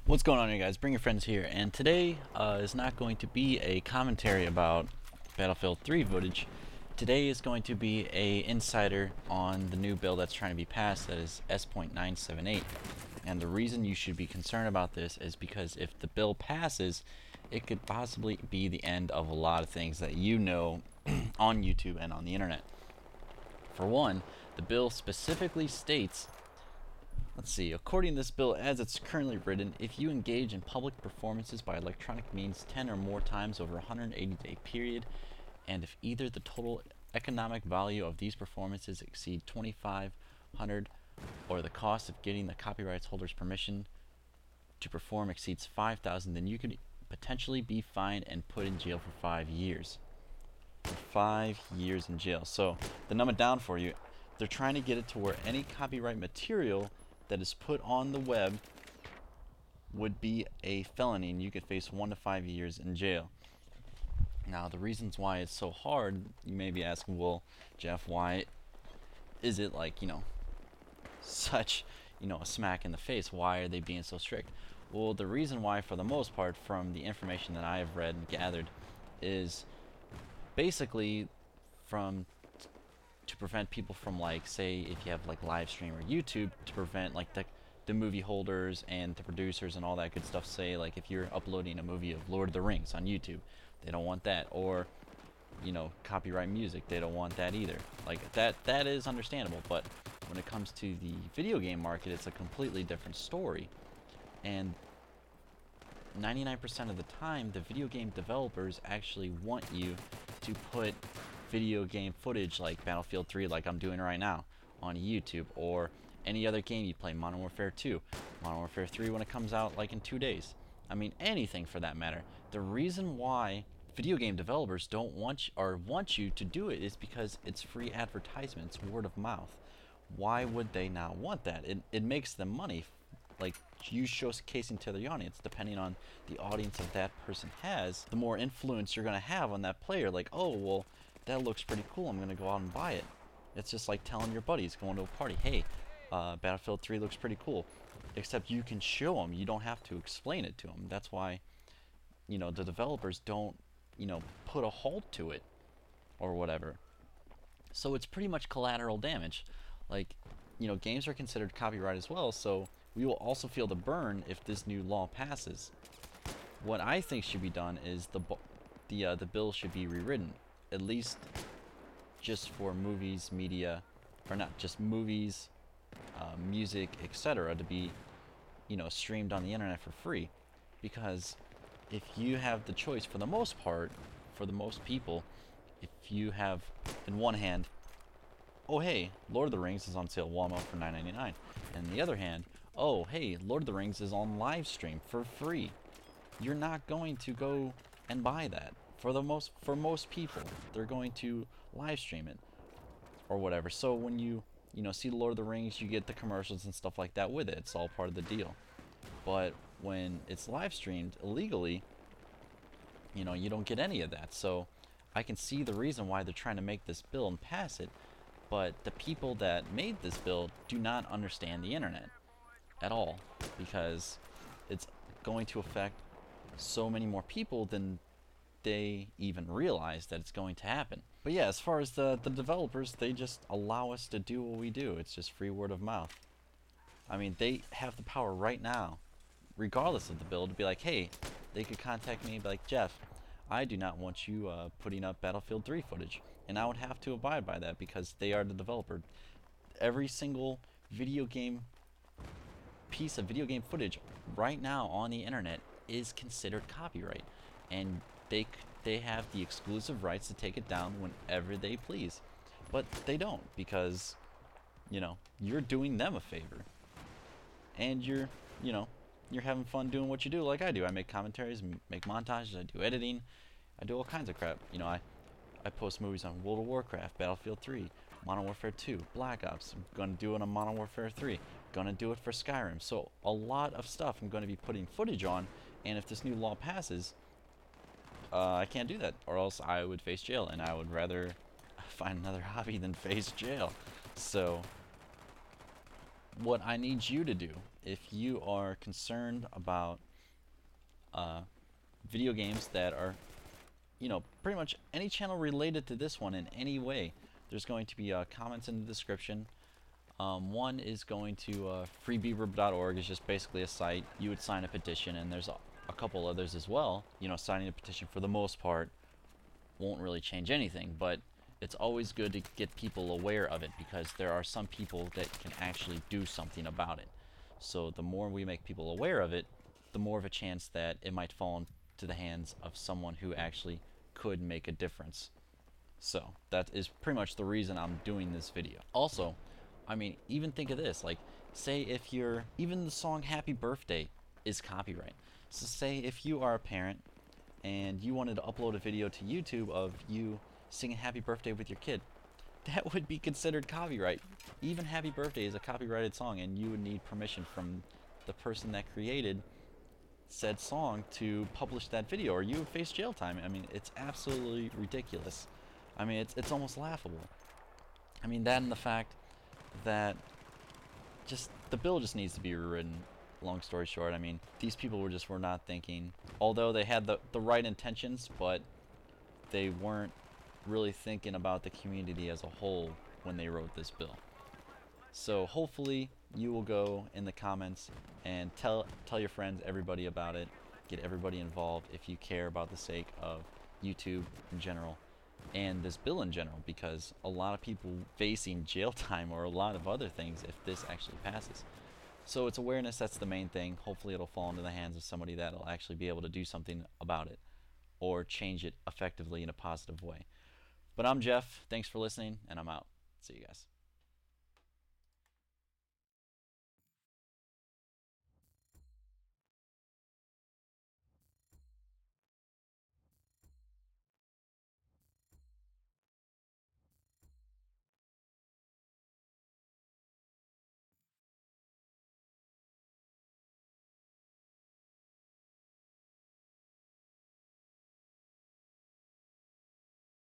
What's going on, you guys? Bring your friends here, and today is not going to be a commentary about Battlefield 3 footage. Today is going to be a insider on the new bill that's trying to be passed, that is S.978. And the reason you should be concerned about this is because if the bill passes, it could possibly be the end of a lot of things that you know on YouTube and on the internet. For one, the bill specifically states, let's see, according to this bill as it's currently written, if you engage in public performances by electronic means 10 or more times over a 180-day period, and if either the total economic value of these performances exceed $2,500 or the cost of getting the copyright holder's permission to perform exceeds $5,000, then you could potentially be fined and put in jail for 5 years. 5 years in jail. So, to numb it down for you, they're trying to get it to where any copyright material that is put on the web would be a felony and you could face 1 to 5 years in jail. Now, the reasons why it's so hard, you may be asking, well, Jeff, why is it like, such, a smack in the face? Why are they being so strict? Well, the reason why, for the most part, from the information that I have read and gathered, is basically to prevent people from, like, say, if you have like live stream or YouTube, to prevent like the movie holders and the producers and all that good stuff. Say, like, if you're uploading a movie of Lord of the Rings on YouTube, they don't want that. Or copyright music, they don't want that either. Like, that is understandable, but when it comes to the video game market, it's a completely different story. And 99% of the time, the video game developers actually want you to put video game footage like Battlefield 3, like I'm doing right now, on YouTube, or any other game you play, Modern Warfare 2, Modern Warfare 3 when it comes out like in 2 days. I mean, anything for that matter. The reason why video game developers don't want you to do it is because it's free advertisement, it's word of mouth. Why would they not want that? It makes them money. Like, you showcasing to the audience, depending on the audience that that person has, the more influence you're going to have on that player. Like, oh, well, that looks pretty cool, I'm going to go out and buy it. It's just like telling your buddies going to a party, hey, Battlefield 3 looks pretty cool. Except you can show them, you don't have to explain it to them. That's why, the developers don't, put a halt to it or whatever. So it's pretty much collateral damage. Like, games are considered copyright as well, so we will also feel the burn if this new law passes. What I think should be done is the bill should be rewritten, at least just for movies, media, or not just movies, music, etc., to be, streamed on the internet for free. Because if you have the choice, for the most part, for the most people, if you have in one hand, oh hey, Lord of the Rings is on sale Walmart for $9.99, and the other hand, oh hey, Lord of the Rings is on live stream for free, you're not going to go and buy that. For most people, they're going to live stream it or whatever. So when you see Lord of the Rings, you get the commercials and stuff like that with it. It's all part of the deal. But when it's live streamed illegally, you don't get any of that. So I can see the reason why they're trying to make this bill and pass it, but the people that made this bill do not understand the internet at all, because it's going to affect so many more people than they even realize that it's going to happen. But yeah, as far as the developers, they just allow us to do what we do. It's just free word of mouth. I mean, they have the power right now, regardless of the bill, to be like, hey, they could contact me and be like, Jeff, I do not want you putting up Battlefield 3 footage. And I would have to abide by that because they are the developer. Every single video game piece of video game footage right now on the internet is considered copyright. And they have the exclusive rights to take it down whenever they please. But they don't, because, you're doing them a favor. And you're having fun doing what you do, like I do. I make commentaries, make montages, I do editing, I do all kinds of crap. I post movies on World of Warcraft, Battlefield 3, Modern Warfare 2, Black Ops. I'm going to do it on Modern Warfare 3. Going to do it for Skyrim. So a lot of stuff I'm going to be putting footage on, and if this new law passes, I can't do that, or else I would face jail, and I would rather find another hobby than face jail. So what I need you to do, if you are concerned about video games that are, pretty much any channel related to this one in any way, there's going to be comments in the description. One is going to freebeaver.org. It's just basically a site. You would sign a petition, and there's a couple others as well. Signing a petition for the most part won't really change anything, but it's always good to get people aware of it, because there are some people that can actually do something about it. So the more we make people aware of it, the more of a chance that it might fall into the hands of someone who actually could make a difference. So that is pretty much the reason I'm doing this video. Also, I mean, even think of this, like, say if you're, even the song Happy Birthday is copyright. So say if you are a parent and you wanted to upload a video to YouTube of you singing Happy Birthday with your kid, that would be considered copyright. Even Happy Birthday is a copyrighted song, and you would need permission from the person that created said song to publish that video, or you would face jail time. I mean, it's absolutely ridiculous. I mean, it's almost laughable. I mean, that and the fact that just the bill just needs to be rewritten. Long story short, I mean, these people were not thinking, although they had the right intentions, but they weren't really thinking about the community as a whole when they wrote this bill. So hopefully you will go in the comments and tell your friends, everybody about it. Get everybody involved if you care about the sake of YouTube in general and this bill in general, because a lot of people facing jail time or a lot of other things if this actually passes. So it's awareness, that's the main thing. Hopefully it'll fall into the hands of somebody that'll actually be able to do something about it or change it effectively in a positive way. But I'm Jeff, thanks for listening, and I'm out. See you guys.